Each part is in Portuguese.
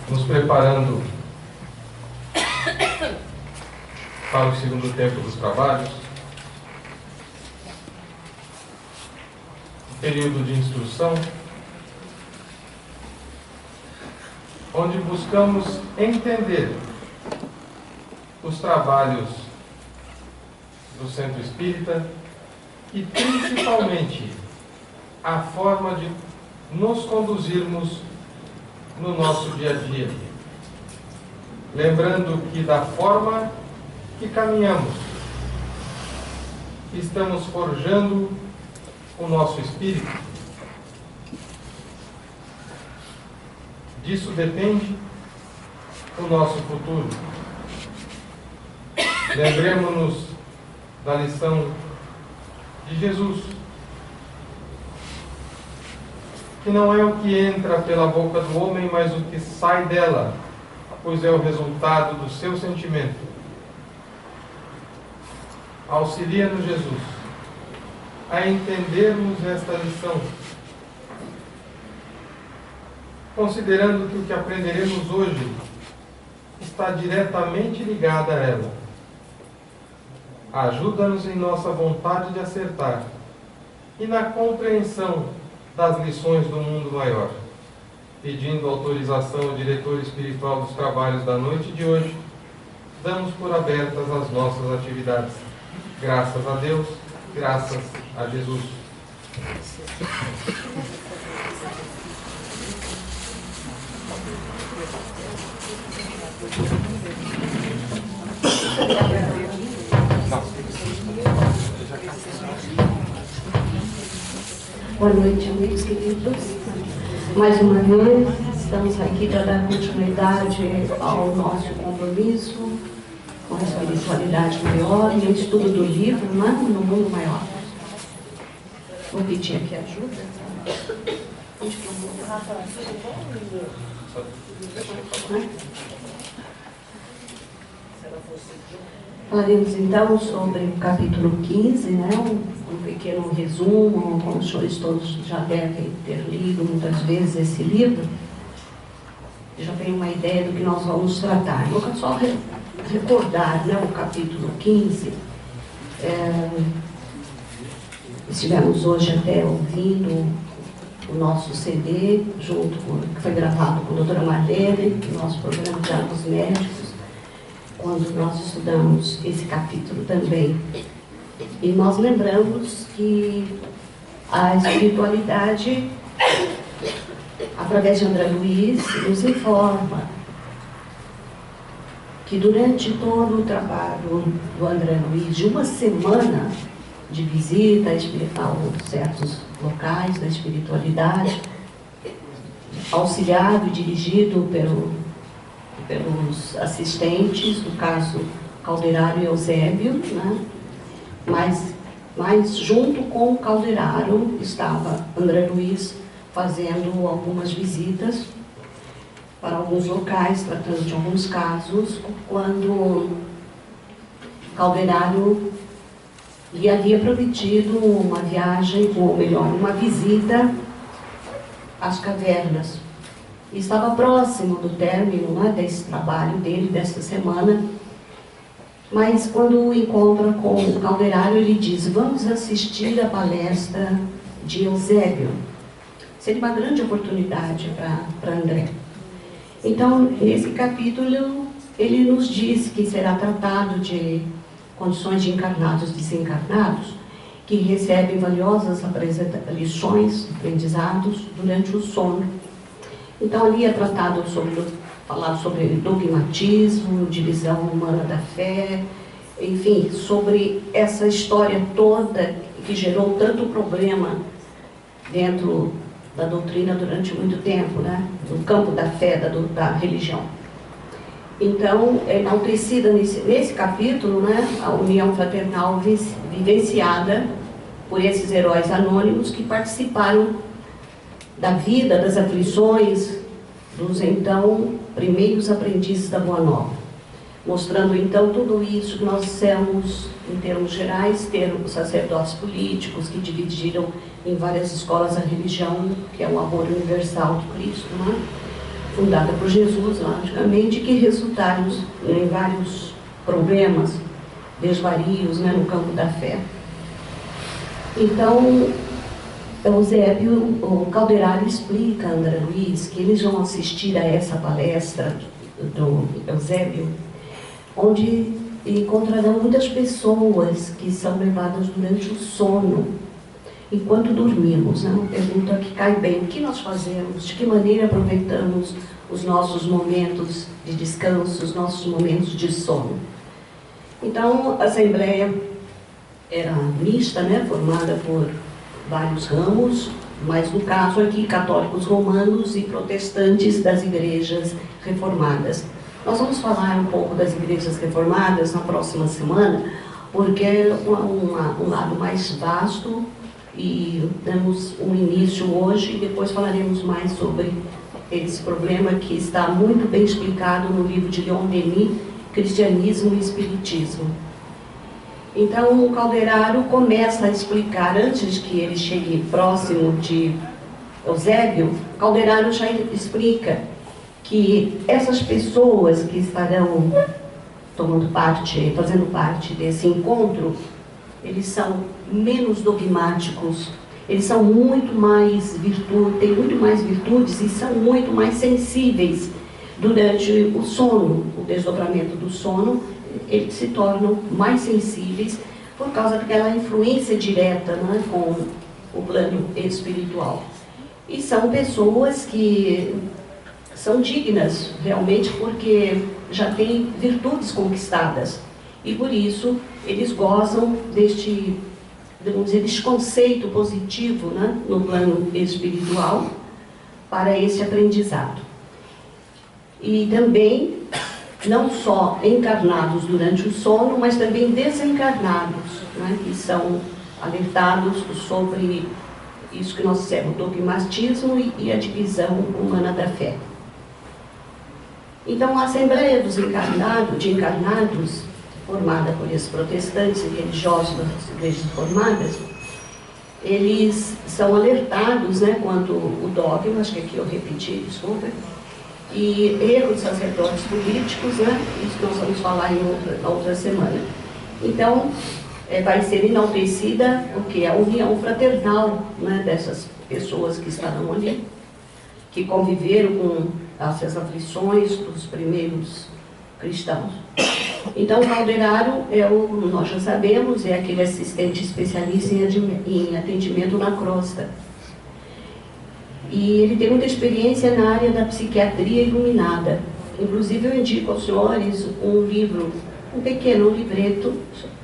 nos preparando para o segundo tempo dos trabalhos, período de instrução, onde buscamos entender os trabalhos do Centro Espírita e principalmente a forma de nos conduzirmos no nosso dia a dia. Lembrando que da forma que caminhamos, estamos forjando o nosso espírito. Disso depende o nosso futuro. Lembremos-nos da lição de Jesus, que não é o que entra pela boca do homem, mas o que sai dela, pois é o resultado do seu sentimento. Auxilia-nos, Jesus, a entendermos esta lição, considerando que o que aprenderemos hoje está diretamente ligado a ela. Ajuda-nos em nossa vontade de acertar e na compreensão das lições do mundo maior. Pedindo autorização ao diretor espiritual dos trabalhos da noite de hoje, damos por abertas as nossas atividades. Graças a Deus, graças a Jesus. Boa noite, amigos queridos. Mais uma vez, estamos aqui para dar continuidade ao nosso compromisso com a espiritualidade maior e o estudo do livro, né, no mundo maior. Vou pedir aqui ajuda. Onde que eu vou? Falaremos então sobre o capítulo 15, né? Um pequeno resumo, como os senhores todos já devem ter lido muitas vezes esse livro, já tem uma ideia do que nós vamos tratar. Eu vou só recordar, né, o capítulo 15. Estivemos hoje até ouvindo o nosso CD, que foi gravado com a doutora Marlene, no nosso programa de Diálogos Médicos, quando nós estudamos esse capítulo também. E nós lembramos que a espiritualidade, através de André Luiz, nos informa que durante todo o trabalho do André Luiz, de uma semana de visita a certos locais da espiritualidade, auxiliado e dirigido pelos assistentes, no caso Calderaro e Eusébio, né? Mas junto com o Calderaro estava André Luiz fazendo algumas visitas para alguns locais, tratando de alguns casos, quando Calderaro lhe havia prometido uma viagem, ou melhor, uma visita às cavernas. E estava próximo do término, né, desse trabalho dele, dessa semana. Mas quando encontra com o Calderaro, ele diz: vamos assistir a palestra de Eusébio. Seria uma grande oportunidade para André. Então, nesse capítulo, ele nos diz que será tratado de condições de encarnados e desencarnados, que recebem valiosas lições, aprendizados durante o sono. Então, ali é falado sobre dogmatismo, divisão humana da fé, enfim, sobre essa história toda que gerou tanto problema dentro da doutrina durante muito tempo, né? No campo da fé, da religião. Então, é enaltecida nesse capítulo, né, a união fraternal vivenciada por esses heróis anônimos que participaram da vida, das aflições dos então primeiros aprendizes da Boa Nova, mostrando então tudo isso que nós dissemos em termos gerais, ter os sacerdotes políticos que dividiram em várias escolas a religião, que é o amor universal de Cristo, né? fundada por Jesus, logicamente, que resultaram em vários problemas, desvarios, né, no campo da fé. Então, o Calderaro explica a André Luiz que eles vão assistir a essa palestra do Eusébio, onde encontrarão muitas pessoas que são levadas durante o sono, enquanto dormimos, né? Uma pergunta que cai bem: o que nós fazemos? De que maneira aproveitamos os nossos momentos de descanso, os nossos momentos de sono? Então, a Assembleia era mista, né? Formada por vários ramos, mas no caso aqui, católicos romanos e protestantes das igrejas reformadas. Nós vamos falar um pouco das igrejas reformadas na próxima semana, porque é um lado mais vasto, e damos um início hoje e depois falaremos mais sobre esse problema que está muito bem explicado no livro de Leon Denis, Cristianismo e Espiritismo. Então, o Calderaro começa a explicar, antes que ele chegue próximo de Eusébio, Calderaro já explica que essas pessoas que estarão fazendo parte desse encontro, eles são menos dogmáticos, eles são muito mais têm muito mais virtudes e são muito mais sensíveis durante o sono, o desdobramento do sono. Eles se tornam mais sensíveis por causa daquela influência direta, né, com o plano espiritual. E são pessoas que são dignas, realmente, porque já têm virtudes conquistadas. E por isso, eles gozam deste, vamos dizer, deste conceito positivo, né, no plano espiritual para esse aprendizado. E também, não só encarnados durante o sono, mas também desencarnados, né, que são alertados sobre isso que nós dissemos, o dogmatismo e a divisão humana da fé. Então, a Assembleia dos Encarnados, formada por esses protestantes e religiosos das igrejas formadas, eles são alertados, né, quanto o dogma, acho que aqui eu repeti, desculpa, e erros de sacerdotes políticos, né, isso que nós vamos falar na outra semana. Então, vai ser enaltecida o que? A união fraternal, né, dessas pessoas que estarão ali, que conviveram com essas aflições dos primeiros cristãos. Então, o Calderaro nós já sabemos, é aquele assistente especialista em atendimento na crosta. E ele tem muita experiência na área da psiquiatria iluminada. Inclusive, eu indico aos senhores um livro, um pequeno livreto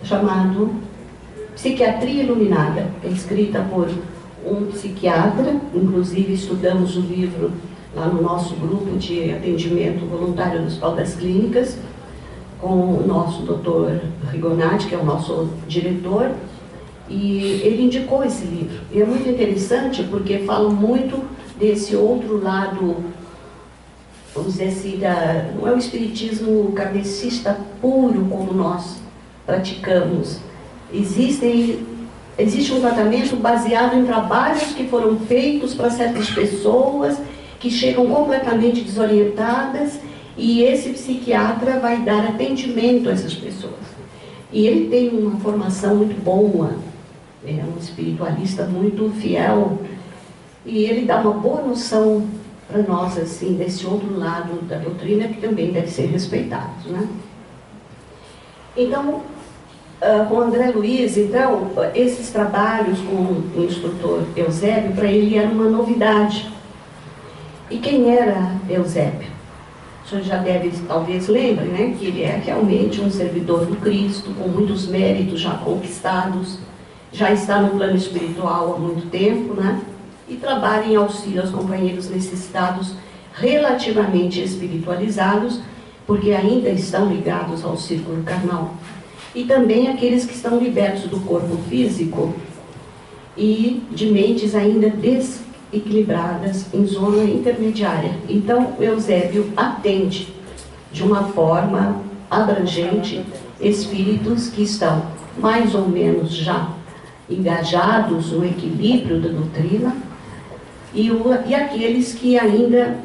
chamado Psiquiatria Iluminada. É escrita por um psiquiatra, inclusive estudamos o livro lá no nosso grupo de atendimento voluntário do Hospital das Clínicas, com o nosso doutor Rigonati, que é o nosso diretor, e ele indicou esse livro. E é muito interessante porque fala muito desse outro lado, vamos dizer assim, não é o espiritismo kardecista puro como nós praticamos. Existe um tratamento baseado em trabalhos que foram feitos para certas pessoas que chegam completamente desorientadas, e esse psiquiatra vai dar atendimento a essas pessoas. E ele tem uma formação muito boa, é um espiritualista muito fiel, e ele dá uma boa noção para nós, assim, desse outro lado da doutrina que também deve ser respeitado, né? Então, com o André Luiz, então, esses trabalhos com o instrutor Eusébio, para ele era uma novidade. E quem era Eusébio? O senhor já deve, talvez lembre, né, que ele é realmente um servidor do Cristo, com muitos méritos já conquistados, já está no plano espiritual há muito tempo, né, e trabalha em auxílio aos companheiros necessitados relativamente espiritualizados, porque ainda estão ligados ao círculo carnal, e também aqueles que estão libertos do corpo físico e de mentes ainda desequilibradas em zona intermediária. Então, o Eusébio atende de uma forma abrangente espíritos que estão mais ou menos já engajados no equilíbrio da doutrina e aqueles que ainda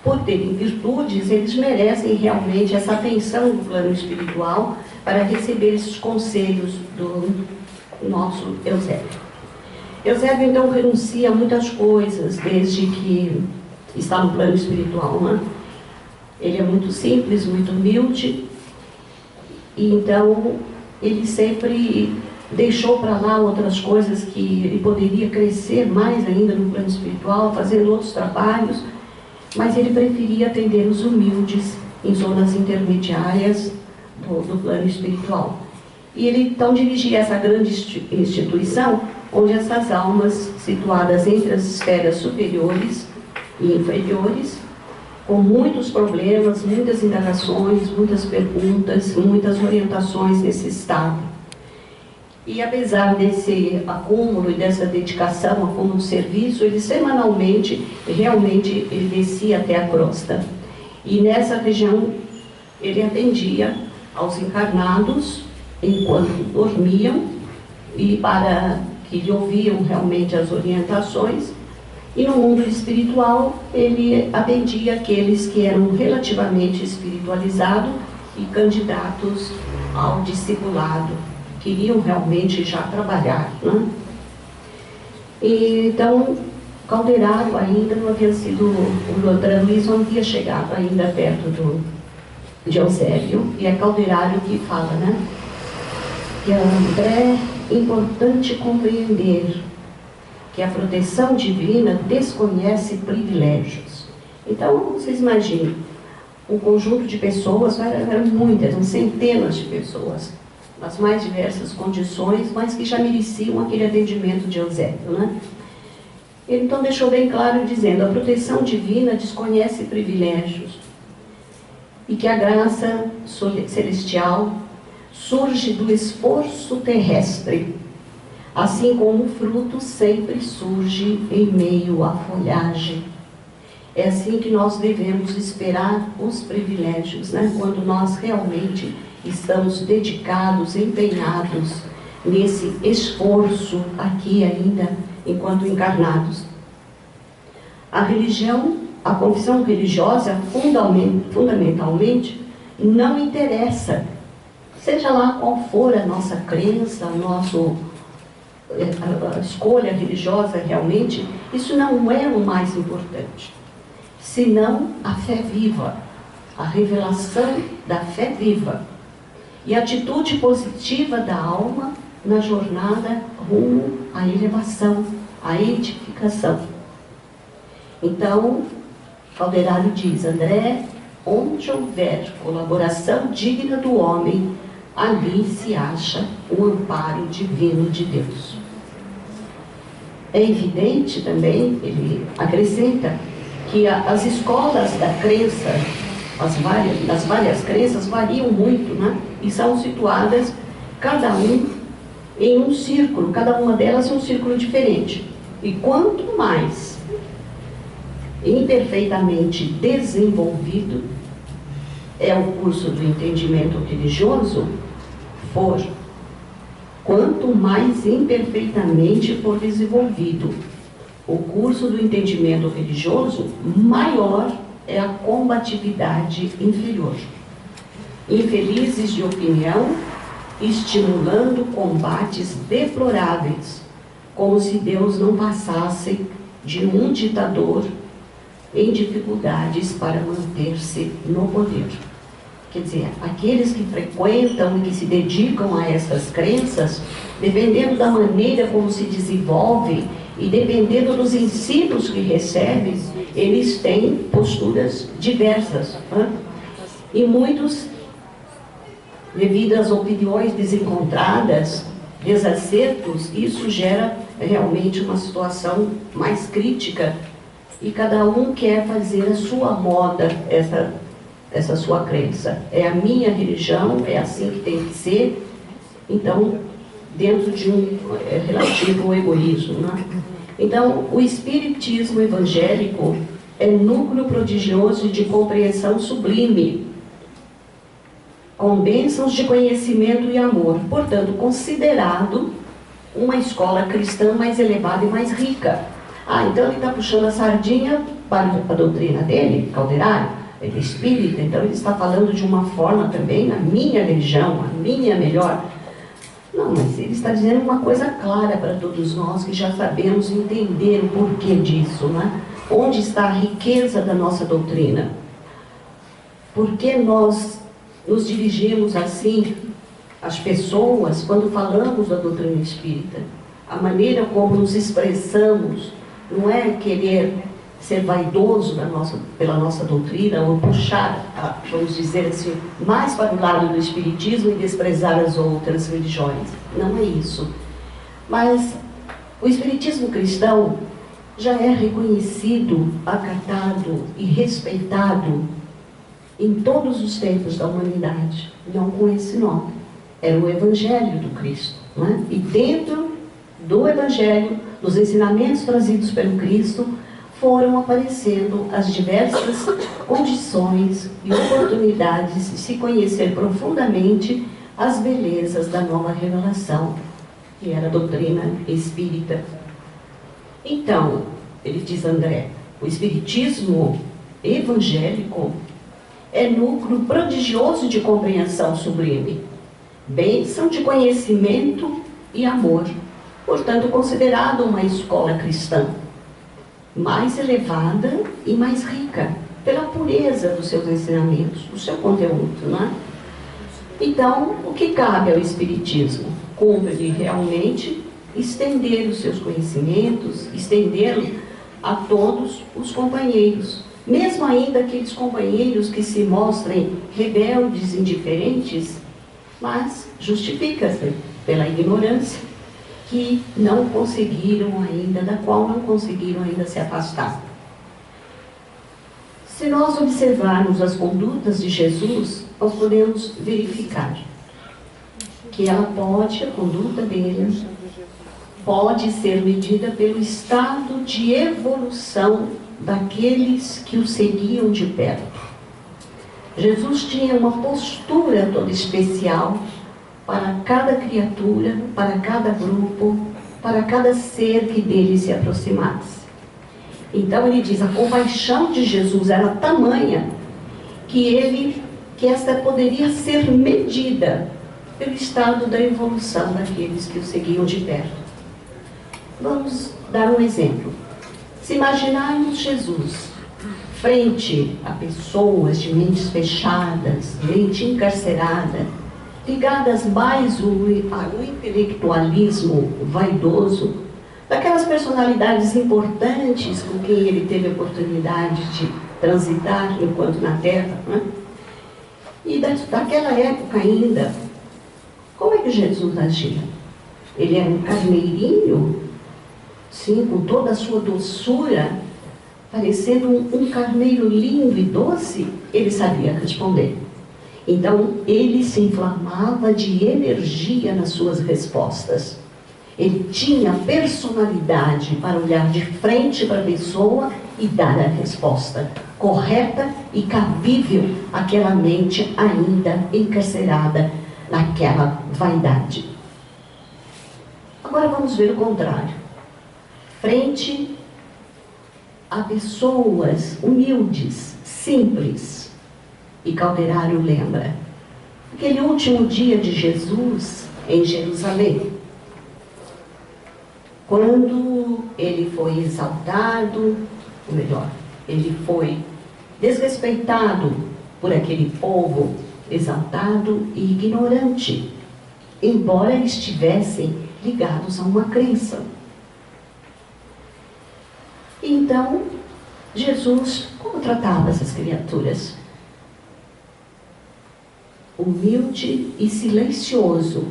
por terem virtudes, eles merecem realmente essa atenção do plano espiritual para receber esses conselhos do nosso Eusébio. Eusébio, então, renuncia a muitas coisas desde que está no plano espiritual, né? Ele é muito simples, muito humilde, e então ele sempre deixou para lá outras coisas que ele poderia crescer mais ainda no plano espiritual, fazendo outros trabalhos, mas ele preferia atender os humildes em zonas intermediárias do plano espiritual. E ele então dirigia essa grande instituição, onde essas almas situadas entre as esferas superiores e inferiores, com muitos problemas, muitas indagações, muitas perguntas, muitas orientações nesse estado. E apesar desse acúmulo e dessa dedicação, acúmulo de serviço, ele semanalmente, realmente, ele descia até a crosta. E nessa região, ele atendia aos encarnados enquanto dormiam, e para que lhe ouviam realmente as orientações. E no mundo espiritual, ele atendia aqueles que eram relativamente espiritualizados e candidatos ao discipulado, queriam realmente já trabalhar, né? E, então, Calderaro ainda não havia sido, o André Luiz não havia chegado ainda perto de Eusébio, e é Calderaro que fala, né? Que André, é importante compreender que a proteção divina desconhece privilégios. Então, vocês imaginem, um conjunto de pessoas, eram muitas, centenas de pessoas, nas mais diversas condições, mas que já mereciam aquele atendimento de Eusébio, né? Ele então deixou bem claro dizendo: a proteção divina desconhece privilégios e que a graça celestial surge do esforço terrestre, assim como o fruto sempre surge em meio à folhagem. É assim que nós devemos esperar os privilégios, né? Quando nós realmente estamos dedicados, empenhados nesse esforço aqui ainda, enquanto encarnados. A religião, a confissão religiosa, fundamentalmente, não interessa, seja lá qual for a nossa crença, a escolha religiosa realmente, isso não é o mais importante, senão a fé viva, a revelação da fé viva e a atitude positiva da alma na jornada rumo à elevação, à edificação. Então, Calderaro diz: André, onde houver colaboração digna do homem, ali se acha o amparo divino de Deus. É evidente também, ele acrescenta, que as escolas da crença, das várias crenças, variam muito, né? E são situadas, cada um em um círculo, cada uma delas em um círculo diferente. E quanto mais imperfeitamente desenvolvido é o curso do entendimento religioso for, quanto mais imperfeitamente for desenvolvido o curso do entendimento religioso, maior é a combatividade inferior. Infelizes de opinião, estimulando combates deploráveis, como se Deus não passasse de um ditador em dificuldades para manter-se no poder. Quer dizer, aqueles que frequentam e que se dedicam a essas crenças, dependendo da maneira como se desenvolvem e dependendo dos ensinos que recebem, eles têm posturas diversas, né? E muitos, devido às opiniões desencontradas, desacertos, isso gera realmente uma situação mais crítica, e cada um quer fazer a sua moda, essa sua crença. É a minha religião, é assim que tem que ser. Então, dentro de um relativo egoísmo, né? Então, o espiritismo evangélico é núcleo prodigioso de compreensão sublime, com bênçãos de conhecimento e amor, portanto, considerado uma escola cristã mais elevada e mais rica. Ah, então ele está puxando a sardinha para a doutrina dele, Calderaro, ele é espírita, então ele está falando de uma forma também, a minha religião, a minha melhor. Não, mas ele está dizendo uma coisa clara para todos nós que já sabemos entender o porquê disso, né? Onde está a riqueza da nossa doutrina? Por que nós nos dirigimos assim às pessoas quando falamos da doutrina espírita? A maneira como nos expressamos não é querer ser vaidoso pela nossa doutrina ou puxar, vamos dizer assim, mais para o lado do espiritismo e desprezar as outras religiões. Não é isso. Mas o espiritismo cristão já é reconhecido, acatado e respeitado em todos os tempos da humanidade, não com esse nome. Era o Evangelho do Cristo, não é? E dentro do Evangelho, dos ensinamentos trazidos pelo Cristo, foram aparecendo as diversas condições e oportunidades de se conhecer profundamente as belezas da nova revelação, que era a doutrina espírita. Então, ele diz, André, o espiritismo evangélico é núcleo prodigioso de compreensão sublime, bênção de conhecimento e amor, portanto considerado uma escola cristã, mais elevada e mais rica, pela pureza dos seus ensinamentos, do seu conteúdo, não é? Então, o que cabe ao Espiritismo? Cumpre-lhe realmente estender os seus conhecimentos, estendê-los a todos os companheiros, mesmo ainda aqueles companheiros que se mostrem rebeldes, indiferentes, mas justifica-se pela ignorância que não conseguiram ainda, da qual não conseguiram ainda se afastar. Se nós observarmos as condutas de Jesus, nós podemos verificar que a conduta dele, pode ser medida pelo estado de evolução daqueles que o seguiam de perto. Jesus tinha uma postura toda especial para cada criatura, para cada grupo, para cada ser que dele se aproximasse. Então ele diz, a compaixão de Jesus era tamanha que esta poderia ser medida pelo estado da evolução daqueles que o seguiam de perto. Vamos dar um exemplo. Se imaginarmos Jesus frente a pessoas de mentes fechadas, mente encarcerada, ligadas mais ao intelectualismo vaidoso, daquelas personalidades importantes com quem ele teve a oportunidade de transitar enquanto na Terra, né? E daquela época ainda, como é que Jesus agia? Ele era um carneirinho, sim, com toda a sua doçura, parecendo um carneiro lindo e doce? Ele sabia responder. Então, ele se inflamava de energia nas suas respostas. Ele tinha personalidade para olhar de frente para a pessoa e dar a resposta correta e cabível àquela mente ainda encarcerada naquela vaidade. Agora vamos ver o contrário. Frente a pessoas humildes, simples. E Calderaro lembra aquele último dia de Jesus em Jerusalém, quando ele foi exaltado, ou melhor, ele foi desrespeitado por aquele povo exaltado e ignorante, embora estivessem ligados a uma crença. Então, Jesus, como tratava essas criaturas? Humilde e silencioso,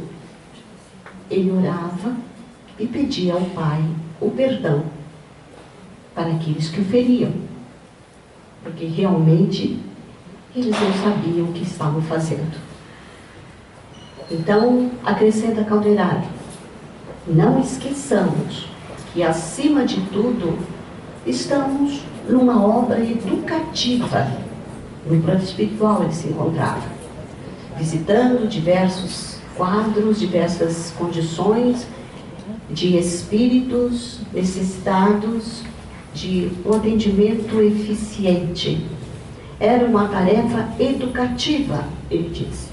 ele orava e pedia ao Pai o perdão para aqueles que o feriam, porque realmente eles não sabiam o que estavam fazendo. Então, acrescenta Calderaro, não esqueçamos que, acima de tudo, estamos numa obra educativa. No plano espiritual ele se encontrava, visitando diversos quadros, diversas condições de espíritos necessitados de um atendimento eficiente. Era uma tarefa educativa, ele disse.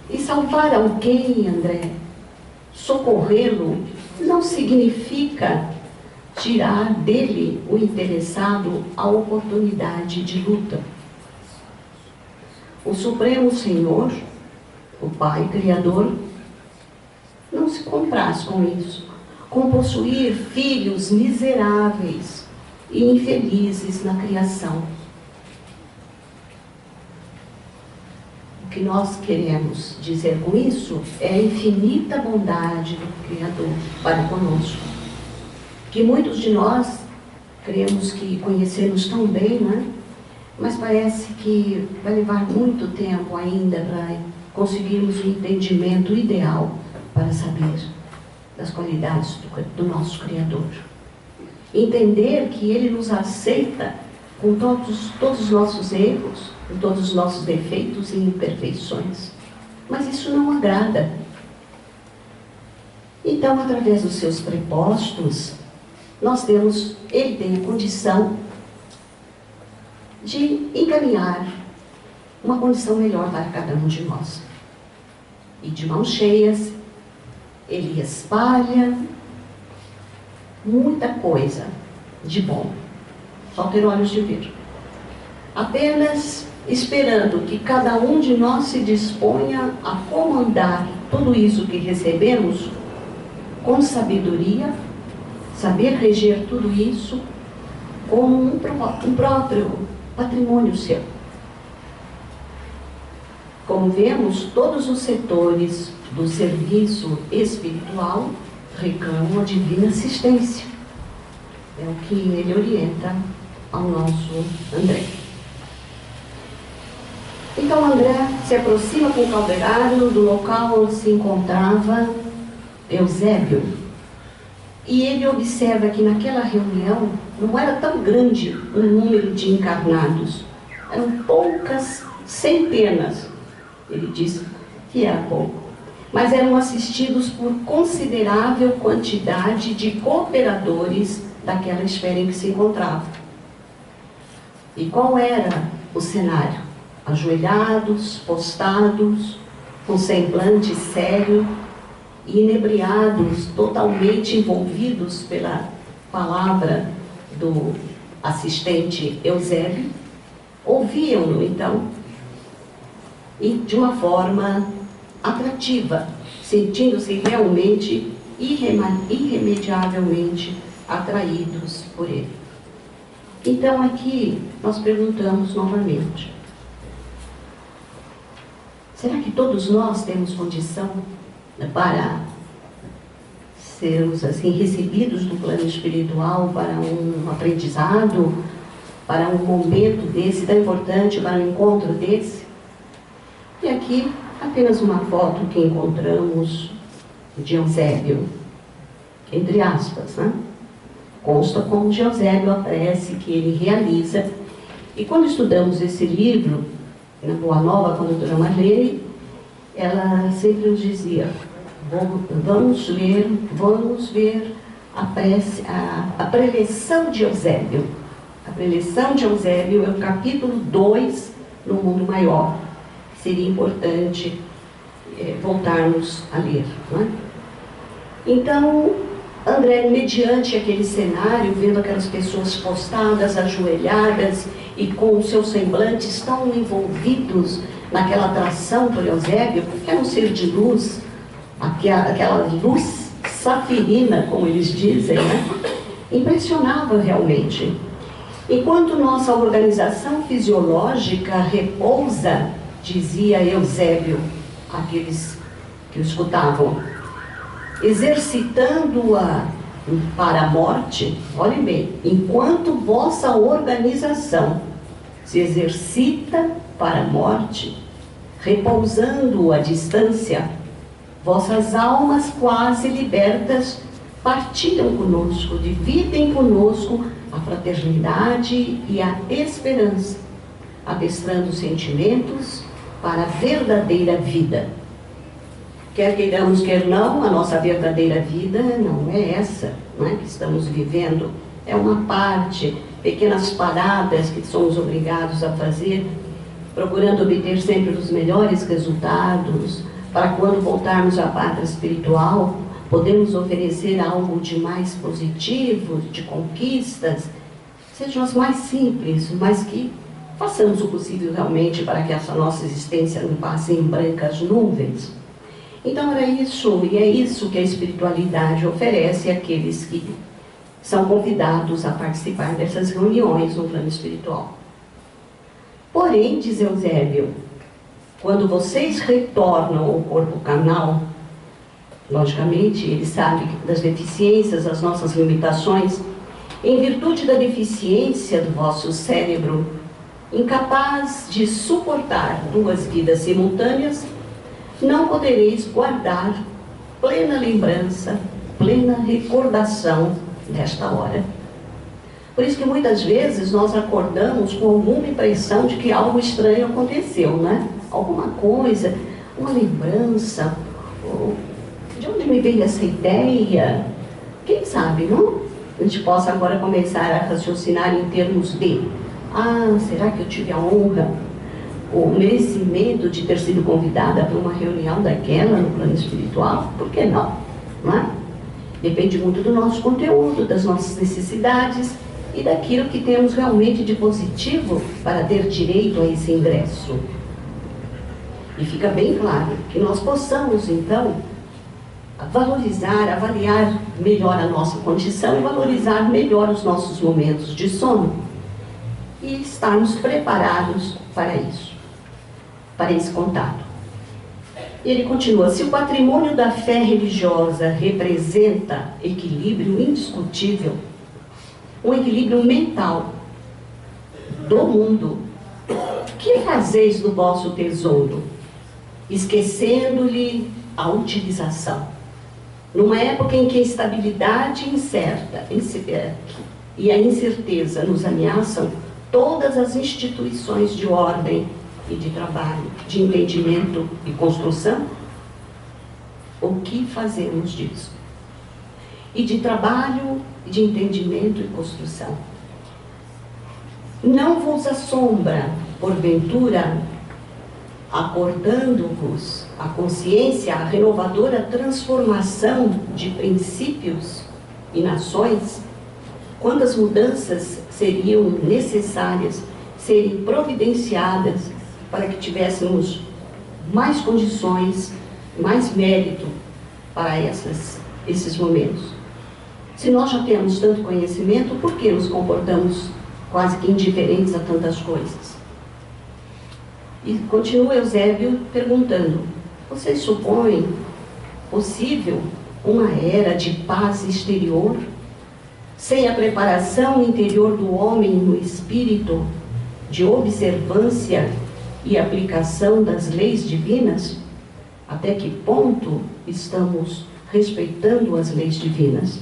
E salvar alguém, André, socorrê-lo, não significa tirar dele, o interessado, a oportunidade de luta. O Supremo Senhor, o Pai Criador, não se compraz com isso, com possuir filhos miseráveis e infelizes na criação. O que nós queremos dizer com isso é a infinita bondade do Criador para conosco, que muitos de nós cremos que conhecemos tão bem, né? Mas parece que vai levar muito tempo ainda para conseguirmos o entendimento ideal para saber das qualidades do nosso Criador. Entender que Ele nos aceita com todos os nossos erros, com todos os nossos defeitos e imperfeições. Mas isso não agrada. Então, através dos seus prepostos, Ele tem a condição de encaminhar uma condição melhor para cada um de nós. E de mãos cheias, Ele espalha muita coisa de bom. Só ter olhos de ver. Apenas esperando que cada um de nós se disponha a comandar tudo isso que recebemos com sabedoria, saber reger tudo isso como um próprio patrimônio seu. Como vemos, todos os setores do serviço espiritual reclamam a divina assistência. É o que ele orienta ao nosso André. Então André se aproxima com o caldeirado do local onde se encontrava Eusébio. E ele observa que naquela reunião não era tão grande o número de encarnados. Eram poucas centenas. Ele disse que era pouco. Mas eram assistidos por considerável quantidade de cooperadores daquela esfera em que se encontrava. E qual era o cenário? Ajoelhados, postados, com semblante sério, e inebriados, totalmente envolvidos pela palavra do assistente Eusébio, ouviam-no então, e de uma forma atrativa, sentindo-se realmente irremediavelmente atraídos por ele. Então aqui nós perguntamos novamente: será que todos nós temos condição para sermos assim recebidos do plano espiritual para um aprendizado, para um momento desse tão importante, para um encontro desse? E aqui apenas uma foto que encontramos de Eusébio, entre aspas, né? Consta como de Eusébio a prece que ele realiza. E quando estudamos esse livro, na Boa Nova, quando a doutora Marlene, ela sempre nos dizia: vamos ver a prece, a preleção de Eusébio. A preleção de Eusébio é o capítulo 2 no Mundo Maior. Seria importante voltarmos a ler, não é? Então, André, mediante aquele cenário, vendo aquelas pessoas postadas, ajoelhadas e com os seus semblantes tão envolvidos naquela atração por Eusébio, porque era um ser de luz, aquela luz safirina, como eles dizem, né? Impressionava realmente. Enquanto nossa organização fisiológica repousa, dizia Eusébio àqueles que o escutavam, exercitando-a para a morte, olhem bem, enquanto vossa organização se exercita para a morte, repousando à distância, vossas almas quase libertas partilham conosco, dividem conosco a fraternidade e a esperança, adestrando sentimentos para a verdadeira vida. Quer queiramos, quer não, a nossa verdadeira vida não é essa, não é, que estamos vivendo é uma parte, pequenas paradas que somos obrigados a fazer, procurando obter sempre os melhores resultados, para quando voltarmos à pátria espiritual, podemos oferecer algo de mais positivo, de conquistas, sejam as mais simples, mas que façamos o possível realmente para que essa nossa existência não passe em brancas nuvens. Então era isso, e é isso que a espiritualidade oferece àqueles que são convidados a participar dessas reuniões no plano espiritual. Porém, diz Eusébio, quando vocês retornam ao corpo carnal, logicamente, ele sabe das deficiências, das nossas limitações, em virtude da deficiência do vosso cérebro, incapaz de suportar 2 vidas simultâneas, não podereis guardar plena lembrança, plena recordação desta hora. Por isso que muitas vezes nós acordamos com alguma impressão de que algo estranho aconteceu, né? Alguma coisa, uma lembrança, de onde me veio essa ideia? Quem sabe, não? A gente possa agora começar a raciocinar em termos de: será que eu tive a honra, o merecimento de ter sido convidada para uma reunião daquela no plano espiritual? Por que não? Não é? Depende muito do nosso conteúdo, das nossas necessidades e daquilo que temos realmente de positivo para ter direito a esse ingresso. E fica bem claro que nós possamos, então, valorizar, avaliar melhor a nossa condição e valorizar melhor os nossos momentos de sono e estarmos preparados para isso, para esse contato. Ele continua: se o patrimônio da fé religiosa representa equilíbrio indiscutível, um equilíbrio mental do mundo, que fazeis do vosso tesouro, esquecendo-lhe a utilização? Numa época em que a estabilidade incerta e a incerteza nos ameaçam, todas as instituições de ordem e de trabalho, de entendimento e construção, o que fazemos disso? E de trabalho, de entendimento e construção. Não vos assombra, porventura, acordando-vos a consciência, a renovadora transformação de princípios e nações? Quantas mudanças seriam necessárias serem providenciadas para que tivéssemos mais condições, mais mérito para esses momentos? Se nós já temos tanto conhecimento, por que nos comportamos quase que indiferentes a tantas coisas? E continua Eusébio perguntando: vocês supõem possível uma era de paz exterior, sem a preparação interior do homem no espírito de observância e aplicação das leis divinas? Até que ponto estamos respeitando as leis divinas?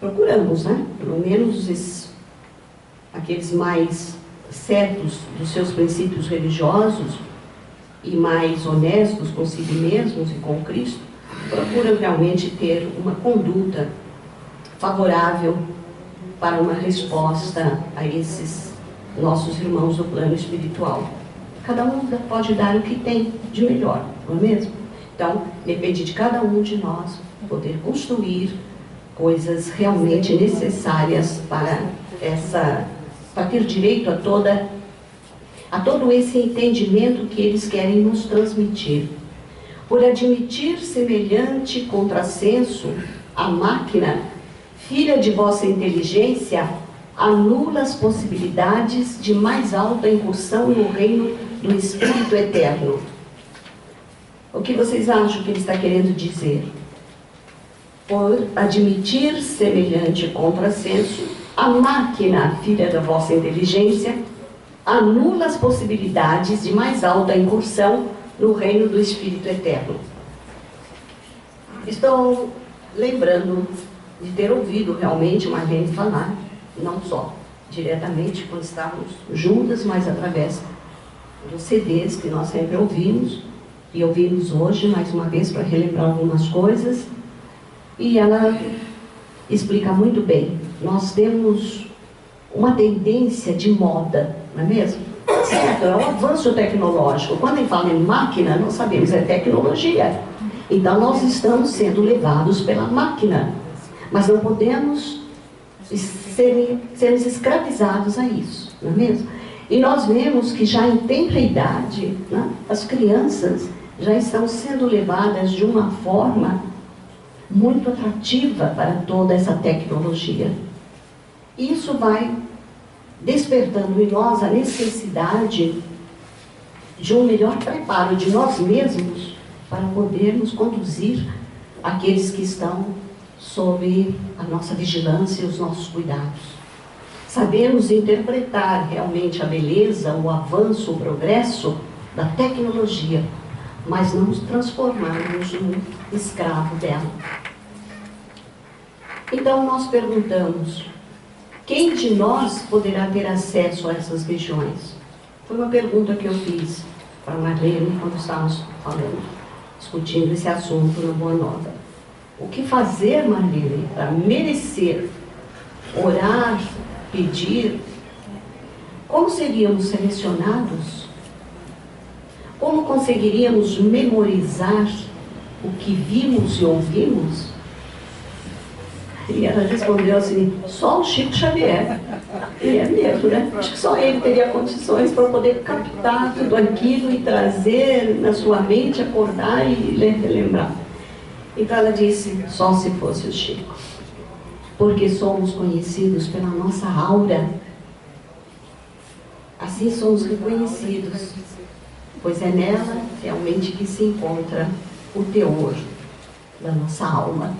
Procuramos, né? Pelo menos aqueles mais certos dos seus princípios religiosos e mais honestos consigo mesmos e com Cristo, procuram realmente ter uma conduta favorável para uma resposta a esses nossos irmãos do plano espiritual. Cada um pode dar o que tem de melhor, não é mesmo? Então, depende de cada um de nós poder construir coisas realmente necessárias para ter direito a todo esse entendimento que eles querem nos transmitir. Por admitir semelhante contrassenso, a máquina, filha de vossa inteligência, anula as possibilidades de mais alta incursão no reino do Espírito Eterno. O que vocês acham que ele está querendo dizer? Por admitir semelhante contrassenso, a máquina, filha da vossa inteligência, anula as possibilidades de mais alta incursão no reino do Espírito Eterno. Estou lembrando de ter ouvido realmente uma vez falar, não só diretamente quando estávamos juntas, mas através dos CDs que nós sempre ouvimos, e ouvimos hoje mais uma vez para relembrar algumas coisas, e ela explica muito bem nós temos uma tendência de moda, não é mesmo? Certo, é um avanço tecnológico. Quando a gente fala em máquina, nós sabemos, é tecnologia. Então nós estamos sendo levados pela máquina. Mas não podemos sermos escravizados a isso, não é mesmo? E nós vemos que já em tenra idade, né, as crianças já estão sendo levadas de uma forma muito atrativa para toda essa tecnologia. Isso vai despertando em nós a necessidade de um melhor preparo de nós mesmos para podermos conduzir aqueles que estão sob a nossa vigilância e os nossos cuidados. Sabemos interpretar realmente a beleza, o avanço, o progresso da tecnologia, mas não nos transformarmos num escravo dela. Então nós perguntamos, quem de nós poderá ter acesso a essas regiões? Foi uma pergunta que eu fiz para a Marlene quando estávamos falando, discutindo esse assunto na Boa Nova. O que fazer, Marlene, para merecer, orar, pedir? Como seríamos selecionados? Como conseguiríamos memorizar o que vimos e ouvimos? E ela respondeu assim, só o Chico Xavier. E é mesmo, né? Acho que só ele teria condições para poder captar tudo aquilo e trazer na sua mente, acordar e lembrar. Então ela disse, só se fosse o Chico. Porque somos conhecidos pela nossa aura. Assim somos reconhecidos, pois é nela realmente que se encontra o teor da nossa alma.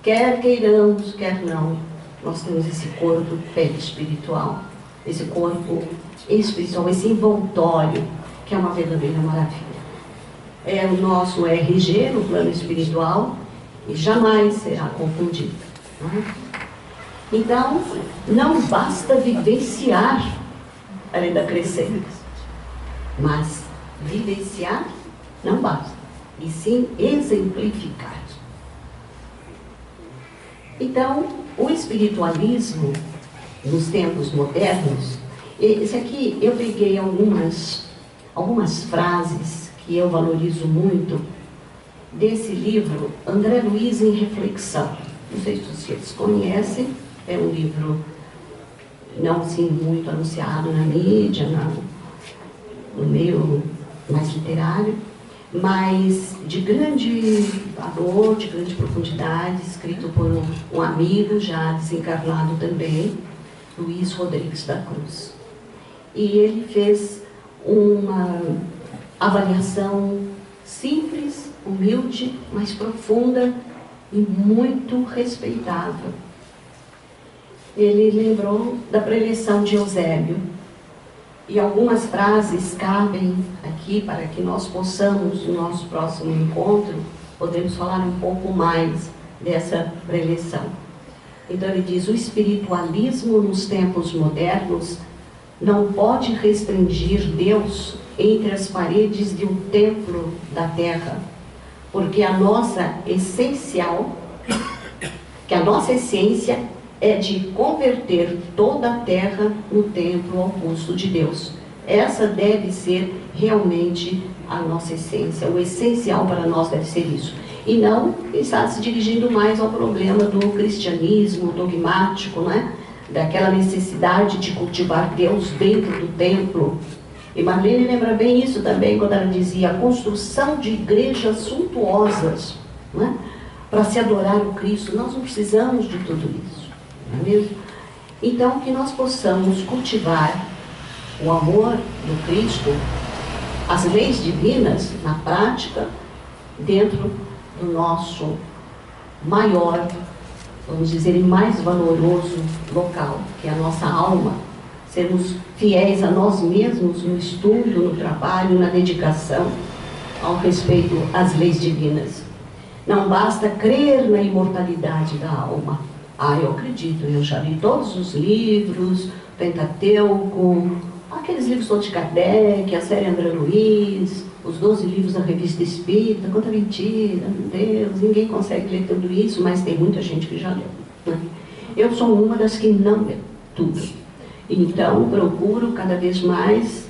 Quer queiramos, quer não, nós temos esse corpo espiritual, esse corpo espiritual, esse envoltório, que é uma verdadeira maravilha. É o nosso RG no plano espiritual e jamais será confundido. Então, não basta vivenciar a lenda crescente, mas vivenciar não basta, e sim exemplificar. Então, o espiritualismo nos tempos modernos, esse aqui eu peguei algumas frases que eu valorizo muito desse livro, André Luiz em Reflexão. Não sei se vocês conhecem, é um livro não assim muito anunciado na mídia, no meio mais literário, mas de grande valor, de grande profundidade, escrito por um amigo já desencarnado também, Luiz Rodrigues da Cruz. E ele fez uma avaliação simples, humilde, mas profunda e muito respeitável. Ele lembrou da preleção de Eusébio. E algumas frases cabem aqui para que nós possamos, no nosso próximo encontro, podemos falar um pouco mais dessa preleção. Então ele diz, o espiritualismo nos tempos modernos não pode restringir Deus entre as paredes de um templo da terra, porque a nossa essência é de converter toda a terra no templo ao custo de Deus. Essa deve ser realmente a nossa essência. O essencial para nós deve ser isso. E não estar se dirigindo mais ao problema do cristianismo dogmático, né? Daquela necessidade de cultivar Deus dentro do templo. E Marlene lembra bem isso também, quando ela dizia a construção de igrejas suntuosas, né? Para se adorar o Cristo. Nós não precisamos de tudo isso. Não é mesmo? Então, que nós possamos cultivar o amor do Cristo, as leis divinas na prática, dentro do nosso maior, vamos dizer, mais valoroso local, que é a nossa alma. Sermos fiéis a nós mesmos no estudo, no trabalho, na dedicação ao respeito às leis divinas. Não basta crer na imortalidade da alma. Eu acredito, eu já li todos os livros, Pentateuco, aqueles livros todos de Kardec, a série André Luiz, os 12 livros da Revista Espírita, quanta mentira, meu Deus, ninguém consegue ler tudo isso, mas tem muita gente que já leu. Né? Eu sou uma das que não lê tudo. Então, procuro cada vez mais,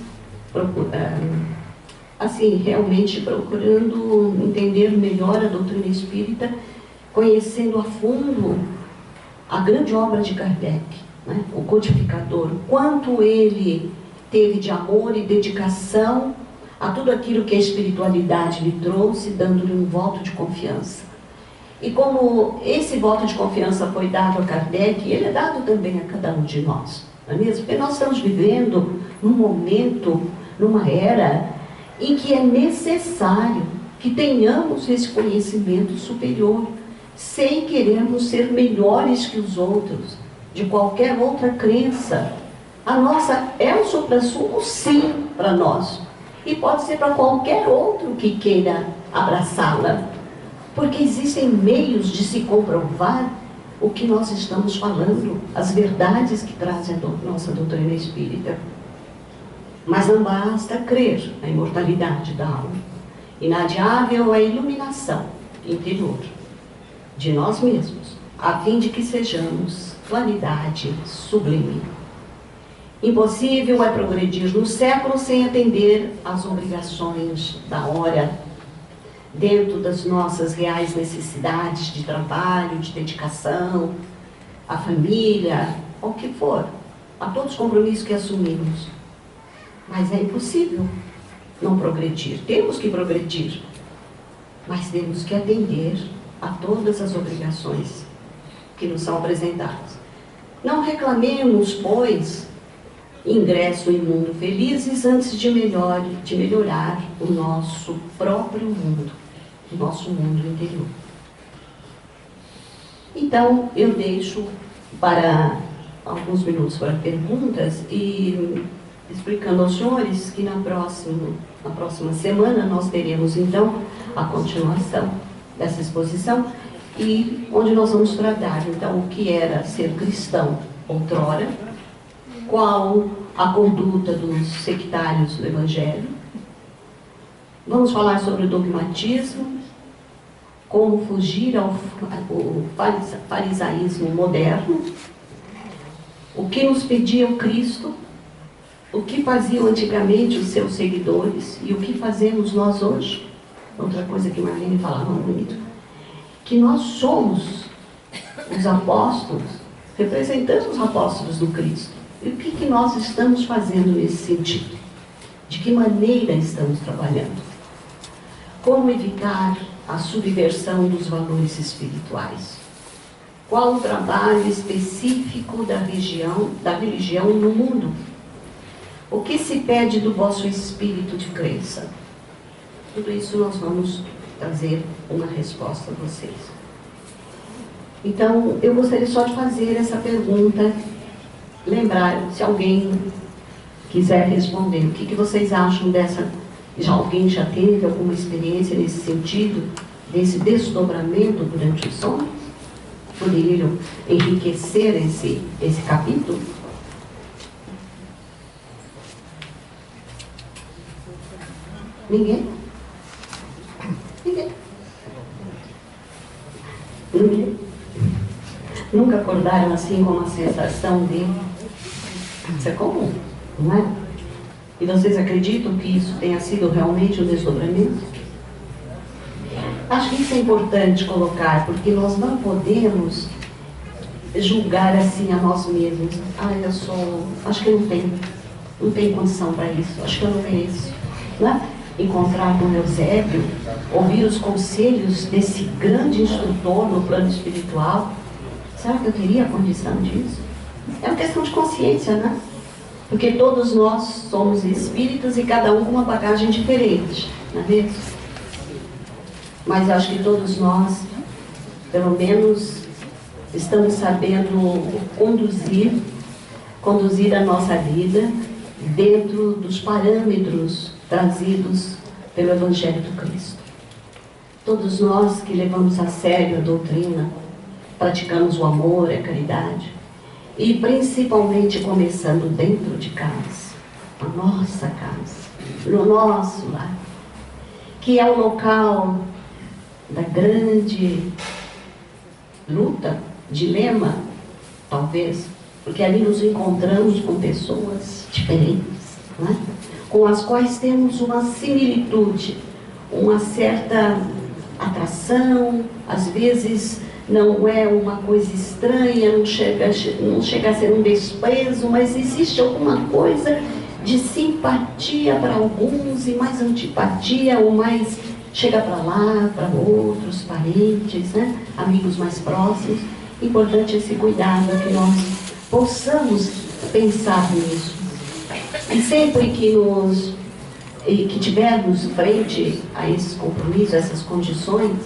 assim, realmente procurando entender melhor a doutrina espírita, conhecendo a fundo a grande obra de Kardec, né? O codificador, o quanto ele teve de amor e dedicação a tudo aquilo que a espiritualidade lhe trouxe, dando-lhe um voto de confiança. E como esse voto de confiança foi dado a Kardec, ele é dado também a cada um de nós, não é mesmo? Porque nós estamos vivendo num momento, numa era, em que é necessário que tenhamos esse conhecimento superior, sem querermos ser melhores que os outros, de qualquer outra crença. A nossa é o suprassumo, sim, para nós. E pode ser para qualquer outro que queira abraçá-la. Porque existem meios de se comprovar o que nós estamos falando, as verdades que trazem a nossa doutrina espírita. Mas não basta crer na imortalidade da alma. Inadiável a iluminação interior de nós mesmos, a fim de que sejamos claridade sublime. Impossível é progredir no século sem atender às obrigações da hora, dentro das nossas reais necessidades de trabalho, de dedicação, à família, ao que for, a todos os compromissos que assumimos. Mas é impossível não progredir. Temos que progredir, mas temos que atender a todas as obrigações que nos são apresentadas. Não reclamemos, pois, ingresso em mundo felizes antes de melhorar o nosso próprio mundo, o nosso mundo interior. Então, eu deixo para alguns minutos para perguntas e explicando aos senhores que na próxima semana nós teremos então a continuação dessa exposição e onde nós vamos tratar então o que era ser cristão outrora, qual a conduta dos sectários do Evangelho. Vamos falar sobre o dogmatismo, como fugir ao farisaísmo moderno, o que nos pedia o Cristo, o que faziam antigamente os seus seguidores e o que fazemos nós hoje. Outra coisa que Marlene falava muito, que nós somos os apóstolos, representando os apóstolos do Cristo. E o que nós estamos fazendo nesse sentido? De que maneira estamos trabalhando? Como evitar a subversão dos valores espirituais? Qual o trabalho específico da religião no mundo? O que se pede do vosso espírito de crença? Tudo isso nós vamos trazer uma resposta a vocês. Então, eu gostaria só de fazer essa pergunta, lembrar, se alguém quiser responder, o que vocês acham dessa... Alguém já teve alguma experiência nesse sentido, desse desdobramento durante os sonhos? Poderiam enriquecer esse capítulo? Ninguém? Ninguém? Nunca acordaram assim com uma sensação de... Isso é comum, não é? E vocês acreditam que isso tenha sido realmente um desdobramento? Acho que isso é importante colocar, porque nós não podemos julgar assim a nós mesmos. Eu sou... Acho que eu não tenho condição para isso, acho que eu não mereço. Não é? Encontrar com Eusébio, ouvir os conselhos desse grande instrutor no plano espiritual. Será que eu teria a condição disso? É uma questão de consciência, né? Porque todos nós somos espíritos e cada um com uma bagagem diferente, não é mesmo? Mas eu acho que todos nós, pelo menos, estamos sabendo conduzir a nossa vida dentro dos parâmetros trazidos pelo Evangelho do Cristo. Todos nós que levamos a sério a doutrina, praticamos o amor, a caridade, e principalmente começando dentro de casa, a nossa casa, no nosso lar, que é o local da grande luta, dilema talvez, porque ali nos encontramos com pessoas diferentes, né? Com as quais temos uma similitude, uma certa atração, às vezes não é uma coisa estranha, não chega a ser um desprezo, mas existe alguma coisa de simpatia para alguns e mais antipatia, ou mais chega para lá, para outros, parentes, né? Amigos mais próximos. Importante esse cuidado, que nós possamos pensar nisso. E sempre que tivermos frente a esses compromissos, a essas condições,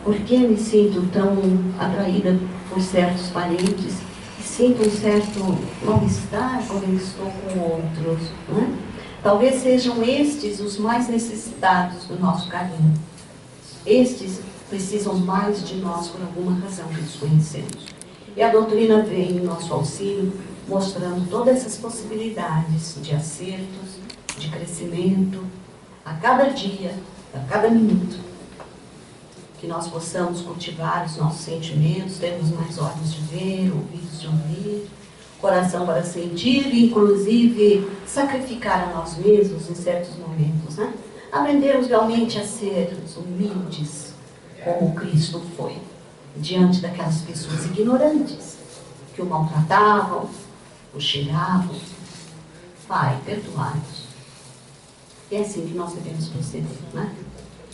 por que me sinto tão atraída por certos parentes e sinto um certo mal-estar quando eu estou com outros, né? Talvez sejam estes os mais necessitados do nosso carinho. Estes precisam mais de nós por alguma razão que desconhecemos. E a doutrina vem em nosso auxílio, mostrando todas essas possibilidades de acertos, de crescimento, a cada dia, a cada minuto. Que nós possamos cultivar os nossos sentimentos, termos mais olhos de ver, ouvidos de ouvir, coração para sentir e, inclusive, sacrificar a nós mesmos em certos momentos, né? Aprendermos realmente a ser humildes, como Cristo foi, diante daquelas pessoas ignorantes, que o maltratavam, o xingavam. Pai, perdoai-nos. E é assim que nós devemos proceder, né?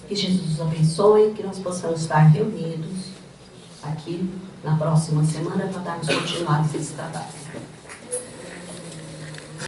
Que Jesus nos abençoe, que nós possamos estar reunidos aqui na próxima semana para darmos continuidade a esse trabalho.